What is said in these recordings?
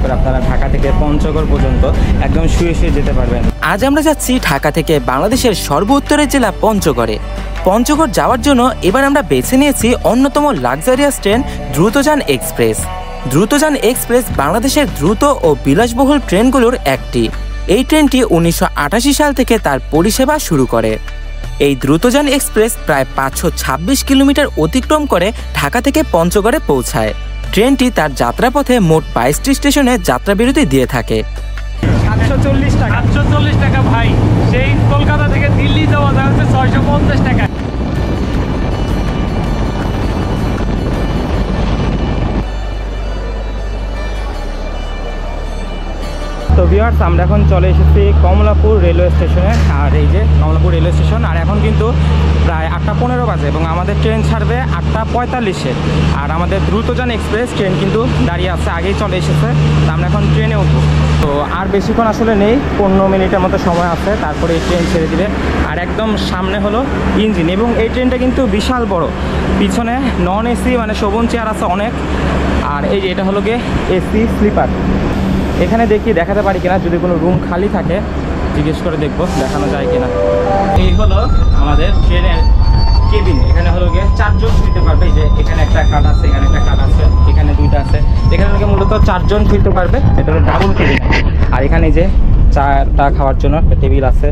করে আপনারা ঢাকা থেকে পঞ্চগড় পর্যন্ত একদম শুয়ে শুয়ে যেতে পারবেন। আজ আমরা যাচ্ছি ঢাকা থেকে বাংলাদেশের সর্ব উত্তরের জেলা পঞ্চগড়ে। পঞ্চগড় যাওয়ার জন্য এবার আমরা বেছে নিয়েছি অন্যতম luxurious train Drutojan express. Drutojan express বাংলাদেশের দ্রুত ও বিলাসবহুল ট্রেনগুলোর একটি। এই ট্রেনটি 1988 সাল থেকে তার পরিষেবা শুরু করে। এই দ্রুতযান এক্সপ্রেস প্রায় 526 কিলোমিটার অতিক্রম করে ঢাকা থেকে পঞ্চগড়ে পৌঁছায়। ট্রেনটি তার যাত্রাপথে মোট 22টি স্টেশনে যাত্রাবিরতি দিয়ে থাকে। 740 টাকা ভাই, সেই কলকাতা থেকে দিল্লি যাওয়া যায় হচ্ছে 650 টাকা। তো ভিউয়ার্স, আমরা এখন চলে এসেছি কমলাপুর রেলওয়ে স্টেশনে। আর এই যে কমলাপুর রেলওয়ে স্টেশন, আর এখন কিন্তু প্রায় 8:15 বাজে এবং আমাদের ট্রেন ছাড়বে 8:45-এ। আর আমাদের দ্রুতযান এক্সপ্রেস ট্রেন কিন্তু দাঁড়িয়ে আছে, আগেই চলে এসেছে। তো আমরা এখন ট্রেনে উঠবো। তো আর বেশিক্ষণ আসলে নেই, 15 মিনিটের মতো সময় আছে, তারপরে এই ট্রেন ছেড়ে দিবে। আর একদম সামনে হলো ইঞ্জিন, এবং এই ট্রেনটা কিন্তু বিশাল বড়। পিছনে নন এসি মানে শোভন চেয়ার আছে অনেক। আর এই যে এটা হলো গিয়ে এসি স্লিপার। এখানে দেখি দেখাতে পারি কিনা, যদি কোনো রুম খালি থাকে জিজ্ঞেস করে দেখবো দেখানো যায় কিনা। এই হলো আমাদের ট্রেনের কেবিন। এখানে হলো গিয়ে 4 জন শুইতে পারবে। এই যে এখানে একটা কাঠ আছে, এখানে একটা কাঠ আছে, এখানে 2টা আছে। এখানে হলো মূলত 4 জন শুইতে পারবে। এটা হলো ডাবল কেবিন। আর এখানে এই যে চাটা খাওয়ার জন্য একটা টেবিল আছে।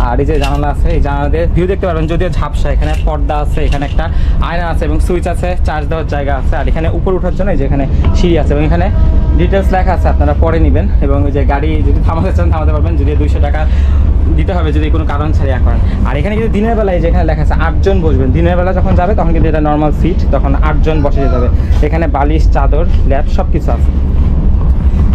আর এই যে জানালা আছে, এই জানালা দিয়ে ভিউ দেখতে পারবেন, যদিও ঝাপসা। এখানে পর্দা আছে, এখানে একটা আয়না আছে এবং সুইচ আছে, চার্জ দেওয়ার জায়গা আছে। আর এখানে উপর ওঠার জন্য এই যে এখানে সিঁড়ি আছে এবং এখানে ডিটেলস লেখা আছে, আপনারা পরে নেবেন। এবং ওই যে গাড়ি যদি থামাতে চান থামাতে পারবেন, যদি 200 টাকা দিতে হবে যদি কোনো কারণ ছাড়া করেন। আর এখানে কিন্তু দিনের বেলায় যেখানে লেখা আছে 8 জন বসবেন, দিনের বেলা যখন যাবে তখন কিন্তু এটা নর্মাল সিট, তখন 8 জন বসে যেতে হবে। এখানে বালিশ, চাদর, ল্যাপ সব কিছু আছে।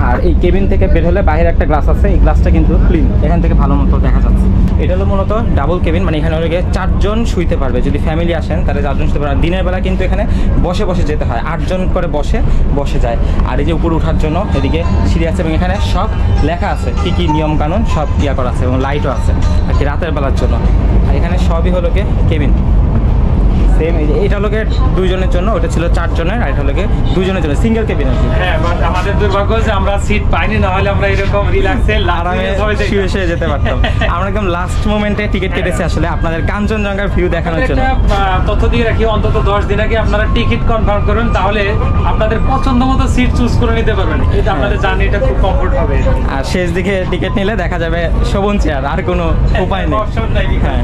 আর এই কেবিন থেকে বের হলে বাইরে একটা গ্লাস আছে, এই গ্লাসটা কিন্তু ক্লিন, এখান থেকে ভালো মতো দেখা যাচ্ছে। এটা হলো মূলত ডাবল কেবিন, মানে এখানে হলে গিয়ে 4 জন শুইতে পারবে। যদি ফ্যামিলি আসেন তাহলে 4 জন শুতে পারবে। দিনের বেলা কিন্তু এখানে বসে বসে যেতে হয়, 8 জন করে বসে যায়। আর এই যে উপরে ওঠার জন্য এদিকে সিঁড়ি আছে এবং এখানে সব লেখা আছে কী কী নিয়ম কানুন সব ইয়া করা আছে এবং লাইটও আছে আর কি রাতের বেলার জন্য। আর এখানে সবই হলো গিয়ে কেবিন সেম। এই যে এটা হলো গিয়ে 2 জনের জন্য, ওটা ছিল 4 জনের, আর এটা হলো গিয়ে 2 জনের জন্য সিঙ্গেল কেবিন আছে। হ্যাঁ, বাট আমাদের দুর্ভাগ্য যে আমরা সিট পাইনি, না হলে আমরা এরকম রিল্যাক্সে আরামে শুয়ে শুয়ে যেতে পারতাম। আমরা একদম লাস্ট মোমেন্টে টিকিট কেটেছি আসলে আপনাদের কাঞ্চনজঙ্ঘার ভিউ দেখানোর জন্য। তথ্য দিয়ে রাখি, অন্তত 10 দিন আগে আপনারা টিকিট কনফার্ম করুন, তাহলে আপনাদের পছন্দ মতো সিট চুজ করে নিতে পারবেন। এটা আপনাদের জার্নিটা খুব কমফোর্ট হবে। আর শেষ দিকে টিকিট নিলে দেখা যাবে শোভন চেয়ার, আর কোনো উপায় নেই। হ্যাঁ,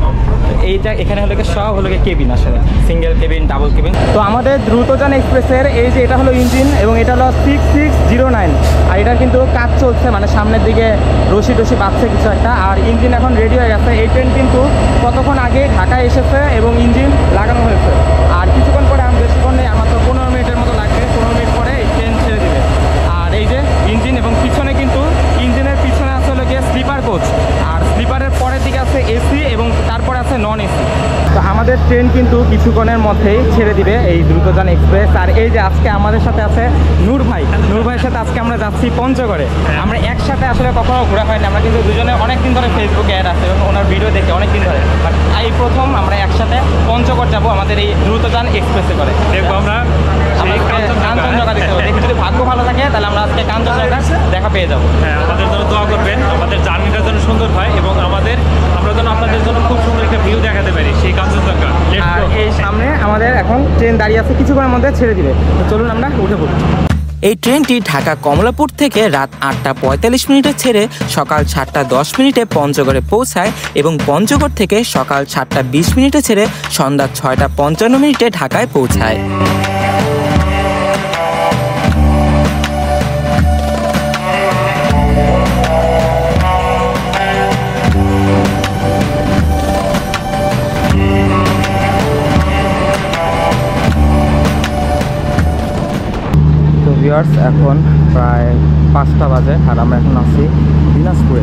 এইটা এখানে হলো সব হলো কেবিন, আসলে সিঙ্গেল কেবিন, ডাবল কেবিন। তো আমাদের দ্রুতযান এক্সপ্রেসের এই যে এটা হলো ইঞ্জিন এবং এটা হলো 6609। আর এটা কিন্তু কাজ চলছে, মানে সামনের দিকে রশি বাঁধছে কিছু একটা। আর ইঞ্জিন এখন রেডি হয়ে গেছে। এই ট্রেন কিন্তু কতক্ষণ আগে ঢাকায় এসেছে এবং ইঞ্জিন লাগানো হয়েছে। আর কিছুক্ষণ পরে, আমি বেশিক্ষণ নেই, আমার তো 15 মিনিটের মতো লাগবে, 15 মিনিট পরে এই ট্রেন ছেড়ে দেবে। আর এই যে ইঞ্জিন, এবং পিছনে কিন্তু ইঞ্জিনের পিছনে আছে হলো গিয়ে স্লিপার কোচ। আর স্লিপারের পরের দিকে আছে এসি এবং তারপরে আছে নন এসি। তো আমাদের ট্রেন কিন্তু কিছুক্ষণের মধ্যেই ছেড়ে দিবে, এই দ্রুতযান এক্সপ্রেস। আর এই যে আজকে আমাদের সাথে আছে নূর ভাইয়ের সাথে আজকে আমরা যাচ্ছি পঞ্চগড়ে। আমরা একসাথে আসলে কখনো ঘোরা হয়নি, আমরা কিন্তু দুজনে অনেকদিন ধরে ফেসবুকে অ্যাড আছে এবং ওনার ভিডিও দেখে অনেকদিন ধরে, বাট এই প্রথম আমরা একসাথে পঞ্চগড় যাবো আমাদের এই দ্রুতযান এক্সপ্রেসে করে। দেখবো আমরা কাঞ্চনজঙ্ঘা দেখতে হবে। দেখি যদি ভাগ্য ভালো থাকে তাহলে আমরা আজকে কাঞ্চনজঙ্ঘা দেখা পেয়ে যাবো। হ্যাঁ, আমাদের জন্য দোয়া করবেন, আমাদের জার্নিটা যেন সুন্দর হয় এবং আমরা যেন আপনাদের জন্য খুব সুন্দর একটা ভিউ দেখাতে পারি সেই কাঞ্চনজঙ্ঘা। আর এই সামনে আমাদের এখন ট্রেন দাঁড়িয়ে আছে, কিছুক্ষণের মধ্যে ছেড়ে দিবে। তো চলুন আমরা উঠে পড়ি। এই ট্রেনটি ঢাকা কমলাপুর থেকে রাত 8:45 ছেড়ে সকাল 7:10 পঞ্চগড়ে পৌঁছায় এবং পঞ্চগড় থেকে সকাল 7:20 ছেড়ে সন্ধ্যা 6:55 ঢাকায় পৌঁছায়। ভিউয়ার্স, এখন প্রায় 5টা বাজে আর আমরা এখন আছি দিনাজপুরে।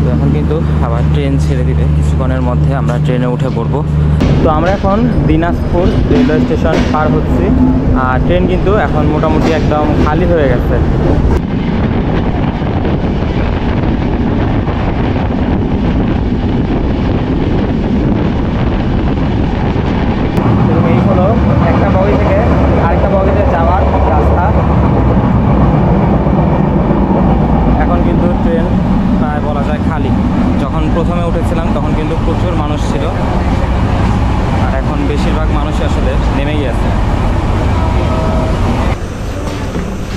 তো এখন কিন্তু আবার ট্রেন ছেড়ে দিবে, কিছুক্ষণের মধ্যে আমরা ট্রেনে উঠে পড়বো। তো আমরা এখন দিনাজপুর রেলওয়ে স্টেশন পার হচ্ছি। আর ট্রেন কিন্তু এখন মোটামুটি একদম খালি হয়ে গেছে। এই হলো একটা বগি থেকে আরেকটা বগিতে যাওয়ার রাস্তা।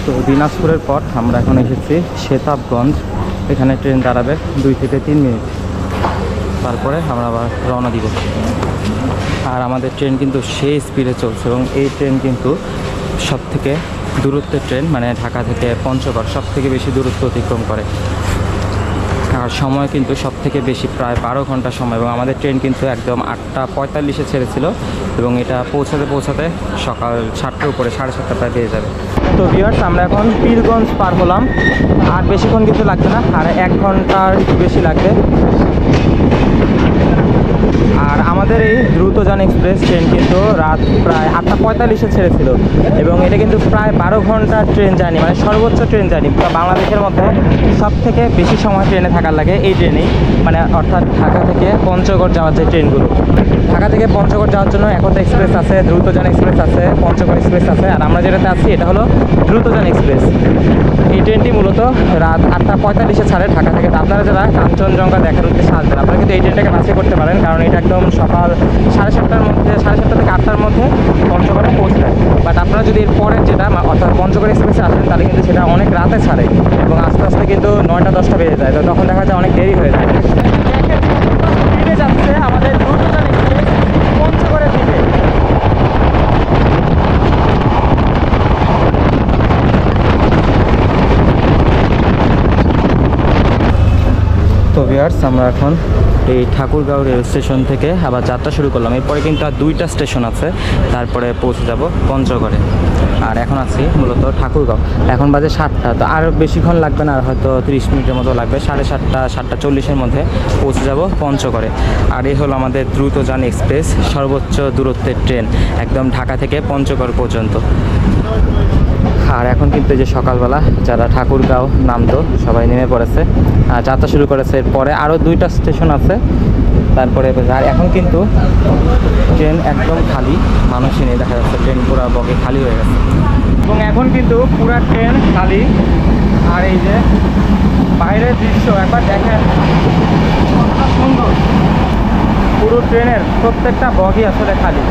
তো দিনাজপুরের পর আমরা এখন এসেছি শেতাবগঞ্জ। এখানে ট্রেন দাঁড়াবে 2 থেকে 3 মিনিট, তারপরে আমরা আবার রওনা দিব। আর আমাদের ট্রেন কিন্তু সেই স্পিডে চলছে এবং এই ট্রেন কিন্তু সব থেকে দূরত্বের ট্রেন, মানে ঢাকা থেকে পঞ্চগড় সব থেকে বেশি দূরত্ব অতিক্রম করে। আর সময় কিন্তু সব থেকে বেশি, প্রায় 12 ঘন্টা সময়। এবং আমাদের ট্রেন কিন্তু একদম 8:45-এ ছেড়েছিল এবং এটা পৌঁছাতে সকাল 7টার উপরে, 7:30 প্রায় পেয়ে যাবে। তো ভিউয়ার্স, আমরা এখন পীরগঞ্জ পার হলাম। আর বেশিক্ষণ কিছু লাগবে না, আর 1 ঘন্টার একটু বেশি লাগবে। আর আমাদের এই দ্রুতযান এক্সপ্রেস ট্রেন কিন্তু রাত প্রায় 8:45-এ ছেড়েছিল এবং এটা কিন্তু প্রায় 12 ঘন্টার ট্রেন জার্নি, মানে সর্বোচ্চ ট্রেন জার্নি। বাংলাদেশের মধ্যে সব থেকে বেশি সময় ট্রেনে থাকার লাগে এই ট্রেনেই, মানে অর্থাৎ ঢাকা থেকে পঞ্চগড় যাওয়ার যে ট্রেনগুলো। ঢাকা থেকে পঞ্চগড় যাওয়ার জন্য একতা এক্সপ্রেস আছে, দ্রুতযান এক্সপ্রেস আছে, পঞ্চগড় এক্সপ্রেস আছে। আর আমরা যেটাতে আছি এটা হলো দ্রুতযান এক্সপ্রেস। এই ট্রেনটি মূলত রাত 8:45-এ ছাড়ে ঢাকা থেকে। তো আপনারা যারা কাঞ্চনজঙ্ঘা দেখার উদ্দেশ্যে আসবেন, আপনারা কিন্তু এই ট্রেনটাকে বাছাই করতে পারেন, কারণ এটা একদম সকাল 7:30-টার মধ্যে, 7:30 থেকে 8টার মধ্যে পঞ্চগড়ে পৌঁছে যায়। বাট আপনারা যদি এর পরের যেটা অর্থাৎ পঞ্চগড় এক্সপ্রেসে আসেন, তাহলে কিন্তু সেটা অনেক রাতে ছাড়ে এবং আস্তে আস্তে কিন্তু 9টা-10টা বেজে যায়। তো তখন দেখা যায় অনেক দেরি হয়ে যায়। ফিরে যাচ্ছে আমাদের দ্রুতযান এক্সপ্রেস পঞ্চগড়ের দিকে। তো ভিউয়ার্স, আমরা এখন এই ঠাকুরগাঁও রেল স্টেশন থেকে আবার যাত্রা শুরু করলাম। এরপরে কিন্তু আর 2টা স্টেশন আছে, তারপরে পৌঁছে যাব পঞ্চগড়ে। আর এখন আছি মূলত ঠাকুরগাঁও। এখন বাজে 7টা, তো আর বেশিক্ষণ লাগবে না, আর হয়তো 30 মিনিটের মতো লাগবে। 7:30, 7:40-এর মধ্যে পৌঁছে যাব পঞ্চগড়ে। আর এই হলো আমাদের দ্রুতযান এক্সপ্রেস, সর্বোচ্চ দূরত্বের ট্রেন, একদম ঢাকা থেকে পঞ্চগড় পর্যন্ত। আর এখন কিন্তু এই যে সকালবেলা যারা ঠাকুরগাঁও নামতো সবাই নেমে পড়েছে, যাত্রা শুরু করেছে। এরপরে আরও 2টা স্টেশন আছে, তারপরে। আর এখন কিন্তু ট্রেন একদম খালি, মানুষই নেই, দেখা যাচ্ছে ট্রেন পুরো বগে খালি হয়ে গেছে এবং এখন কিন্তু পুরো ট্রেন খালি। আর এই যে বাইরের দৃশ্য একবার দেখেন, কতটা সুন্দর। পুরো ট্রেনের প্রত্যেকটা বগি আসলে খালি।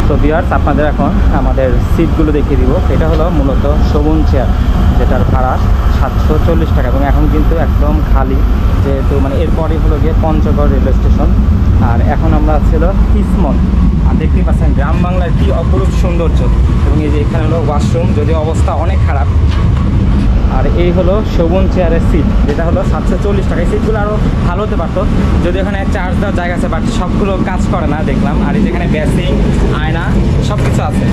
তো ভিউয়ার্স, আপনাদের এখন আমাদের সিটগুলো দেখিয়ে দিব। এটা হলো মূলত শোভন চেয়ার, যেটার ভাড়া 740 টাকা এবং এখন কিন্তু একদম খালি, যেহেতু মানে এরপরই হলো গিয়ে পঞ্চগড় রেলওয়ে স্টেশন। আর এখন আমরা ছিল কিসমন। আর দেখতেই পাচ্ছেন গ্রাম বাংলার কি অপরূপ সৌন্দর্য। এবং এই যে এখানে হলো ওয়াশরুম, যদিও অবস্থা অনেক খারাপ। আর এই হলো শোভন চেয়ারের সিট, যেটা হলো 740 টাকা। এই সিটগুলো আরও ভালো হতে পারতো, যদি এখানে চার্জ দেওয়ার জায়গা আছে, বাট সবগুলো কাজ করে না দেখলাম। আর এই যেখানে বেসিং, আয়না সব কিছু আছে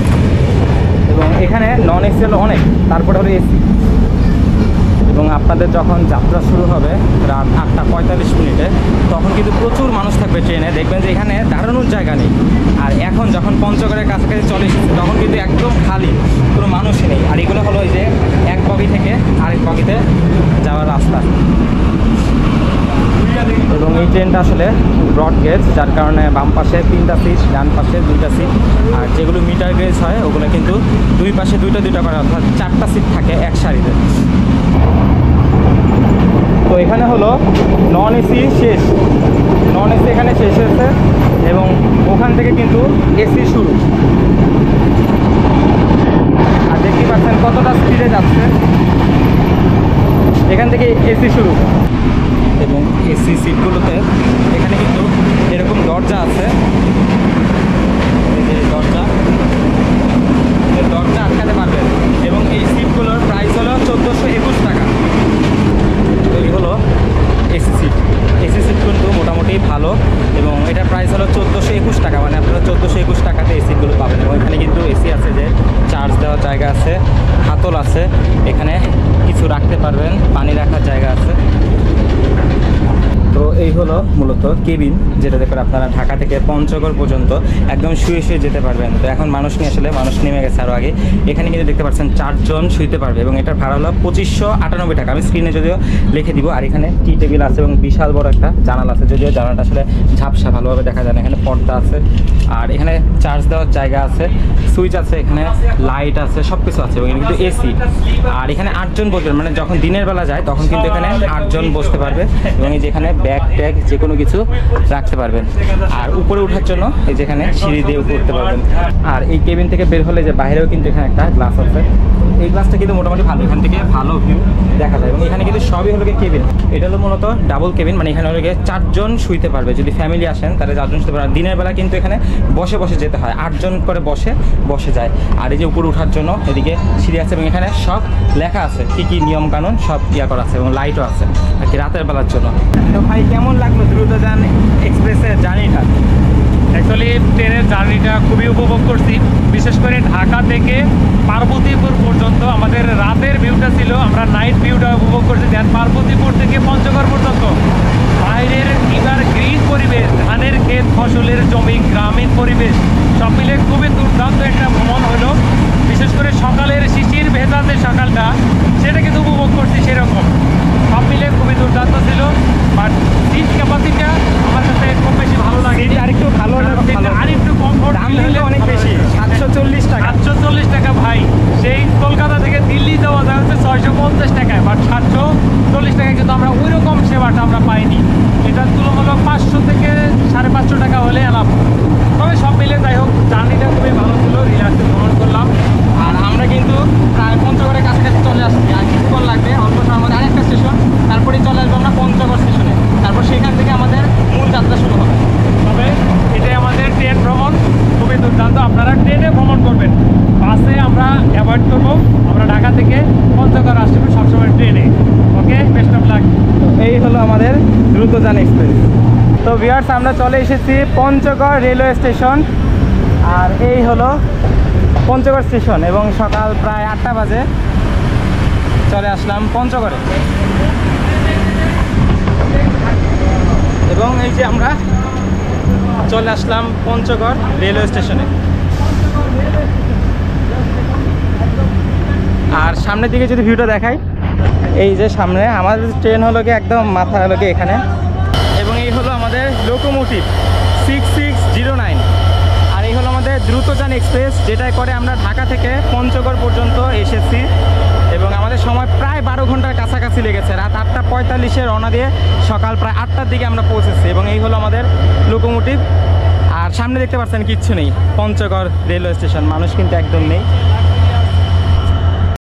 এবং এখানে নন এসি হলো অনেক, তারপরে হলো এসি। এবং আপনাদের যখন যাত্রা শুরু হবে রাত 8:45 তখন কিন্তু প্রচুর মানুষ থাকবে ট্রেনে, দেখবেন যে এখানে দাঁড়ানোর জায়গা নেই। আর এখন যখন পঞ্চগড়ের কাছাকাছি চলে এসেছে তখন কিন্তু একদম খালি, কোনো মানুষই নেই। আর এগুলো হলো এই যে এক বগি থেকে আরেক বগিতে যাওয়ার রাস্তা। এবং এই ট্রেনটা আসলে ব্রড গেজ, যার কারণে বাম পাশে 3টা সিট, ডান পাশে 2টা সিট। আর যেগুলো মিটার গেজ হয় ওগুলো কিন্তু 2 পাশে 2টা করে, অর্থাৎ 4টা সিট থাকে এক সারিতে। তো এখানে হলো নন এসি শেষ, নন এসি এখানে শেষ হয়েছে এবং ওখান থেকে কিন্তু এসি শুরু। আর দেখতেই পাচ্ছেন কতটা স্পিডে যাচ্ছে, এখান থেকে এসি শুরু। এবং এসি সিটগুলোতে এখানে কিন্তু এরকম দরজা আছে, এই যে দরজা আটকাতে পারবেন। এবং এই সিটগুলোর প্রাইস হলো 1421 টাকা। তো এই হলো এসি সিট। এসি সিট কিন্তু মোটামুটি ভালো এবং এটার প্রাইস হলো 1421 টাকা, মানে আপনারা 1421 টাকাতে এই সিটগুলো পাবেন। এবং এখানে কিন্তু এসি আছে, যে চার্জ দেওয়ার জায়গা আছে, হাতল আছে, এখানে কিছু রাখতে পারবেন, পানি রাখার জায়গা আছে। তো এই হলো মূলত কেবিন, যেটাতে করে আপনারা ঢাকা থেকে পঞ্চগড় পর্যন্ত একদম শুয়ে শুয়ে যেতে পারবেন। তো এখন মানুষ নিয়ে আসলে মানুষ নেমে গেছে আরও আগে। এখানে কিন্তু দেখতে পাচ্ছেন 4 জন শুইতে পারবে এবং এটার ভাড়া হলো 2598 টাকা। আমি স্ক্রিনে যদিও লিখে দিব। আর এখানে টি টেবিল আছে এবং বিশাল বড় একটা জানালা আছে, যদিও জানালাটা আসলে ঝাপসা, ভালোভাবে দেখা যায় না। এখানে পর্দা আছে আর এখানে চার্জ দেওয়ার জায়গা আছে, সুইচ আছে, এখানে লাইট আছে, সব কিছু আছে। এবং এখানে কিন্তু এসি। আর এখানে 8 জন বসবেন, মানে যখন দিনের বেলা যায় তখন কিন্তু এখানে 8 জন বসতে পারবে। এবং এই যেখানে ব্যাগ ট্যাগ যে কোনো কিছু রাখতে পারবেন। আর উপরে ওঠার জন্য এই যেখানে সিঁড়ি দিয়ে উপরে উঠতে পারবেন। আর এই কেবিন থেকে বের হলে যে বাইরেও কিন্তু এখানে একটা গ্লাস আছে, এই গ্লাসটা কিন্তু মোটামুটি ভালো, এখান থেকে ভালো ভিউ দেখা যায়। এবং এখানে কিন্তু সবই হলো কেবিন, এটা হলো মূলত ডাবল কেবিন, মানে এখানে হলো 4 জন শুইতে পারবে। যদি ফ্যামিলি আসেন তাহলে 4 জন শুতে পারবে। দিনের বেলা কিন্তু এখানে বসে বসে যেতে হয়, 8 জন করে বসে যায়। আর এই যে উপরে ওঠার জন্য এদিকে সিঁড়ি আছে এবং এখানে সব লেখা আছে কি কি নিয়ম কানুন সব করা আছে এবং লাইটও আছে আর কি রাতের বেলার জন্য। তো ভাই কেমন লাগলো দ্রুতযান এক্সপ্রেসের জার্নিটা? অ্যাকচুয়ালি ট্রেনের জার্নিটা খুবই উপভোগ করছি, বিশেষ করে ঢাকা থেকে পার্বতীপুর পর্যন্ত আমাদের রাতের ভিউটা ছিল, আমরা নাইট ভিউটা উপভোগ করছি। দেন পার্বতীপুর থেকে পঞ্চগড় পর্যন্ত বাইরের এবার গ্রিন পরিবেশ, ধানের ক্ষেত, ফসলের জমি, গ্রামীণ পরিবেশ সব মিলে খুবই দুর্দান্ত একটা ভ্রমণ হলো। বিশেষ করে সকালের শিশির ভেজা যে সকালটা সেটা কিন্তু উপভোগ করছি, সেরকম সব মিলে খুবই দুর্দান্ত ছিল। বাট সিট ক্যাপাসিটিটা আমার কাছে খুব বেশি ভালো লাগে, আরেকটু ভালো আরেকটু কমফোর্ট অনেক বেশি, 740 টাকা। 740 টাকা ভাই, সেই কলকাতা থেকে দিল্লি যাওয়া যায় হচ্ছে 650 টাকায়, বাট 740 টাকায় কিন্তু আমরা ওই রকম সেবাটা আমরা পাইনি। এটা তুলনামূলক 500 থেকে 550 টাকা হলে এলাম। তবে সব মিলে যাই হোক জার্নিটা খুবই ভালো ছিল, রিল্যাক্সে ভ্রমণ করলাম। আর আমরা কিন্তু প্রায় পঞ্চগড়ের কাছাকাছি চলে আসছি, আর কিছুক্ষণ লাগবে, অল্প সময়ের মধ্যে আরেকটা স্টেশন, তারপরেই চলে আসবো আমরা পঞ্চগড় স্টেশনে। তারপর সেখান থেকে আমাদের মূল যাত্রা শুরু হবে। তবে এটাই আমাদের ট্রেন ভ্রমণ, খুবই দুর্দান্ত। আপনারা ট্রেনে ভ্রমণ করবেন, বাসে আমরা অ্যাভয়েড করবো। আমরা ঢাকা থেকে পঞ্চগড় আসবো সবসময় ট্রেনে। ওকে, বেস্ট অফ লাক। এই হলো আমাদের দ্রুতযান এক্সপ্রেস। তো ভিউয়ার্স আমরা চলে এসেছি পঞ্চগড় রেলওয়ে স্টেশন, আর এই হলো পঞ্চগড় স্টেশন এবং সকাল প্রায় 8টা বাজে চলে আসলাম পঞ্চগড়ে। এবং এই যে আমরা চলে আসলাম পঞ্চগড় রেলওয়ে স্টেশনে। আর সামনের দিকে যদি ভিউটা দেখাই, এই যে সামনে আমাদের ট্রেন হলো কি একদম মাথা হলো কি এখানে, এবং এই হলো আমাদের লোকোমোটিভ 6609। আর এই হলো আমাদের দ্রুতযান এক্সপ্রেস, যেটা করে আমরা ঢাকা থেকে পঞ্চগড় পর্যন্ত এসেছি এবং আমাদের সময় প্রায় 12 ঘন্টার কাছাকাছি লেগেছে। রাত 8:45 রওনা দিয়ে সকাল প্রায় 8টার দিকে আমরা পৌঁছেছি। এবং এই হলো আমাদের লোকোমোটিভ। আর সামনে দেখতে পাচ্ছেন কিচ্ছু নেই, পঞ্চগড় রেলওয়ে স্টেশন, মানুষ কিন্তু একদম নেই।